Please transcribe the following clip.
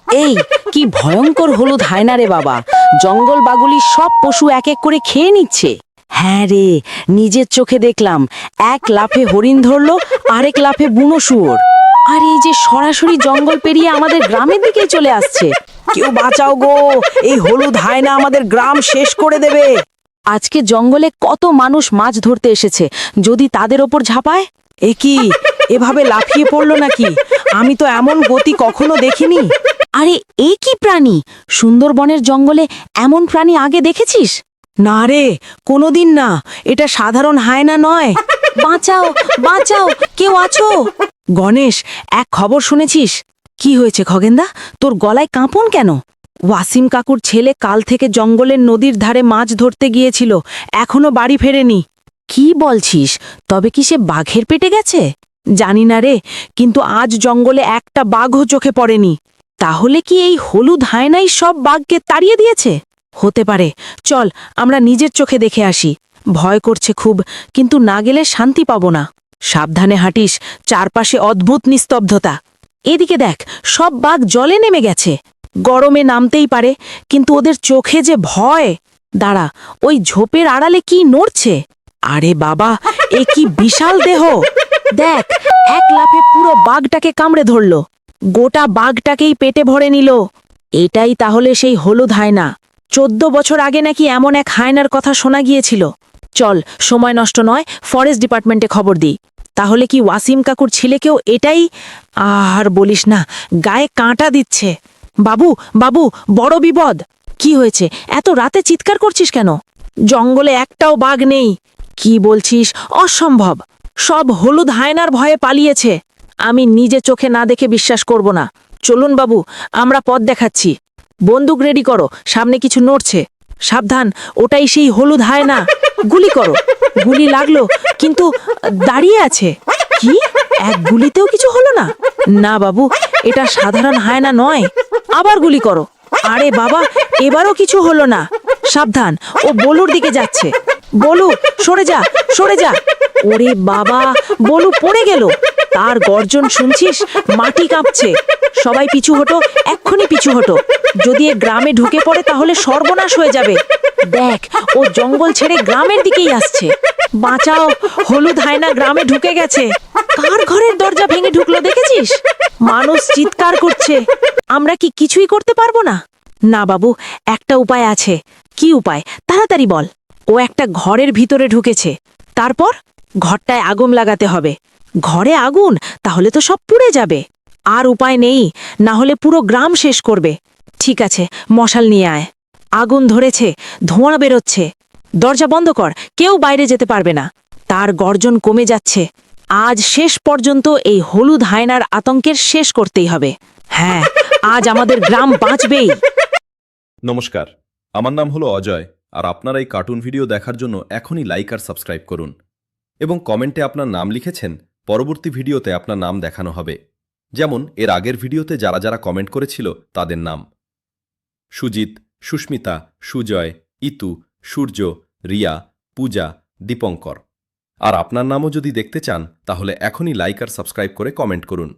এই কি ভয়ঙ্কর হলুদ হায়না রে বাবা, জঙ্গল বাগুলি সব পশু এক এক করে খেয়ে নিচ্ছে। হ্যাঁ রে, নিজের চোখে দেখলাম, এক লাফে হরিণ ধরলো, আরেক লাফে বুনো শুয়োর। আর এই যে সরাসরি জঙ্গল পেরিয়ে আমাদের গ্রামের দিকে চলে আসছে। কেউ বাঁচাও গো, এই হলুদ হায়না আমাদের গ্রাম শেষ করে দেবে। আজকে জঙ্গলে কত মানুষ মাছ ধরতে এসেছে, যদি তাদের ওপর ঝাঁপায়। এ কি, এভাবে লাফিয়ে পড়লো নাকি? আমি তো এমন গতি কখনো দেখিনি। আরে এ কি প্রাণী? সুন্দরবনের জঙ্গলে এমন প্রাণী আগে দেখেছিস? না রে, কোনোদিন না। এটা সাধারণ হায়না নয়। বাঁচাও, বাঁচাও, কেউ আছো? গণেশ, এক খবর শুনেছিস? কি হয়েছে খগেন্দা, তোর গলায় কাঁপন কেন? ওয়াসিম কাকুর ছেলে কাল থেকে জঙ্গলের নদীর ধারে মাছ ধরতে গিয়েছিল, এখনো বাড়ি ফেরেনি। কি বলছিস? তবে কি সে বাঘের পেটে গেছে? জানি না রে, কিন্তু আজ জঙ্গলে একটা বাঘও চোখে পড়েনি। তাহলে কি এই হলুদ হায়নাই সব বাঘকে তাড়িয়ে দিয়েছে? হতে পারে। চল, আমরা নিজের চোখে দেখে আসি। ভয় করছে খুব, কিন্তু না গেলে শান্তি পাবো না। সাবধানে হাঁটিস, চারপাশে অদ্ভুত নিস্তব্ধতা। এদিকে দেখ, সব বাঘ জলে নেমে গেছে। গরমে নামতেই পারে, কিন্তু ওদের চোখে যে ভয়। দাঁড়া, ওই ঝোপের আড়ালে কি নড়ছে? আরে বাবা, এ কি বিশাল দেহ! দেখ, এক লাফে পুরো বাঘটাকে কামড়ে ধরল, গোটা বাঘটাকেই পেটে ভরে নিল। এটাই তাহলে সেই হলুদ হায়না। 14 বছর আগে নাকি এমন এক হায়নার কথা শোনা গিয়েছিল। চল, সময় নষ্ট নয়, ফরেস্ট ডিপার্টমেন্টে খবর দিই। তাহলে কি ওয়াসিম কাকুর ছেলেকেও এটাই? আর বলিস না, গায়ে কাঁটা দিচ্ছে। বাবু, বাবু, বড় বিপদ! কি হয়েছে? এত রাতে চিৎকার করছিস কেন? জঙ্গলে একটাও বাঘ নেই। কি বলছিস? অসম্ভব! সব হলুদ হায়নার ভয়ে পালিয়েছে। আমি নিজে চোখে না দেখে বিশ্বাস করব না। চলুন বাবু, আমরা পথ দেখাচ্ছি। বন্দুক রেডি করো, সামনে কিছু নড়ছে। সাবধান, ওটাই সেই হলুদ হায়না। গুলি করো। গুলি লাগলো, কিন্তু দাঁড়িয়ে আছে। কি? এক গুলিতেও কিছু হলো না? না বাবু, এটা সাধারণ হায়না নয়। আবার গুলি করো। আরে বাবা, এবারও কিছু হলো না। সাবধান, ও বলুর দিকে যাচ্ছে। বলু, সরে যা, সরে যা। ওরে বাবা, বলু পড়ে গেল। তার গর্জন শুনছিস? মাটি কাঁপছে। সবাই পিছু হটো, এক্ষুনি পিছু হটো। যদি এ গ্রামে ঢুকে পড়ে তাহলে সর্বনাশ হয়ে যাবে। দেখ, ও জঙ্গল ছেড়ে গ্রামের দিকেই আসছে। বাঁচাও, হলুদ হায়না গ্রামে ঢুকে গেছে। কার ঘরের দরজা ভেঙে ঢুকলো দেখেছিস? মানুষ চিৎকার করছে। আমরা কি কিছুই করতে পারবো না? না বাবু, একটা উপায় আছে। কি উপায়? তাড়াতাড়ি বল। ও একটা ঘরের ভিতরে ঢুকেছে। তারপর? ঘরটায় আগুন লাগাতে হবে। ঘরে আগুন? তাহলে তো সব পুড়ে যাবে। আর উপায় নেই, না হলে পুরো গ্রাম শেষ করবে। ঠিক আছে, মশাল নিয়ে আয়। আগুন ধরেছে, ধোঁয়া বেরোচ্ছে। দরজা বন্ধ কর, কেউ বাইরে যেতে পারবে না। তার গর্জন কমে যাচ্ছে। আজ শেষ পর্যন্ত এই হলুদ হায়নার আতঙ্কের শেষ করতেই হবে। হ্যাঁ, আজ আমাদের গ্রাম বাঁচবেই। নমস্কার, আমার নাম হলো অজয়, আর আপনারা এই কার্টুন ভিডিও দেখার জন্য এখনই লাইক আর সাবস্ক্রাইব করুন এবং কমেন্টে আপনার নাম লিখেছেন, পরবর্তী ভিডিওতে আপনার নাম দেখানো হবে। যেমন এর আগের ভিডিওতে যারা যারা কমেন্ট করেছিল তাদের নাম: সুজিত, সুস্মিতা, সুজয়, ইতু, সূর্য, রিয়া, পূজা, দীপঙ্কর। আর আপনার নামও যদি দেখতে চান তাহলে এখনই লাইক আর সাবস্ক্রাইব করে কমেন্ট করুন।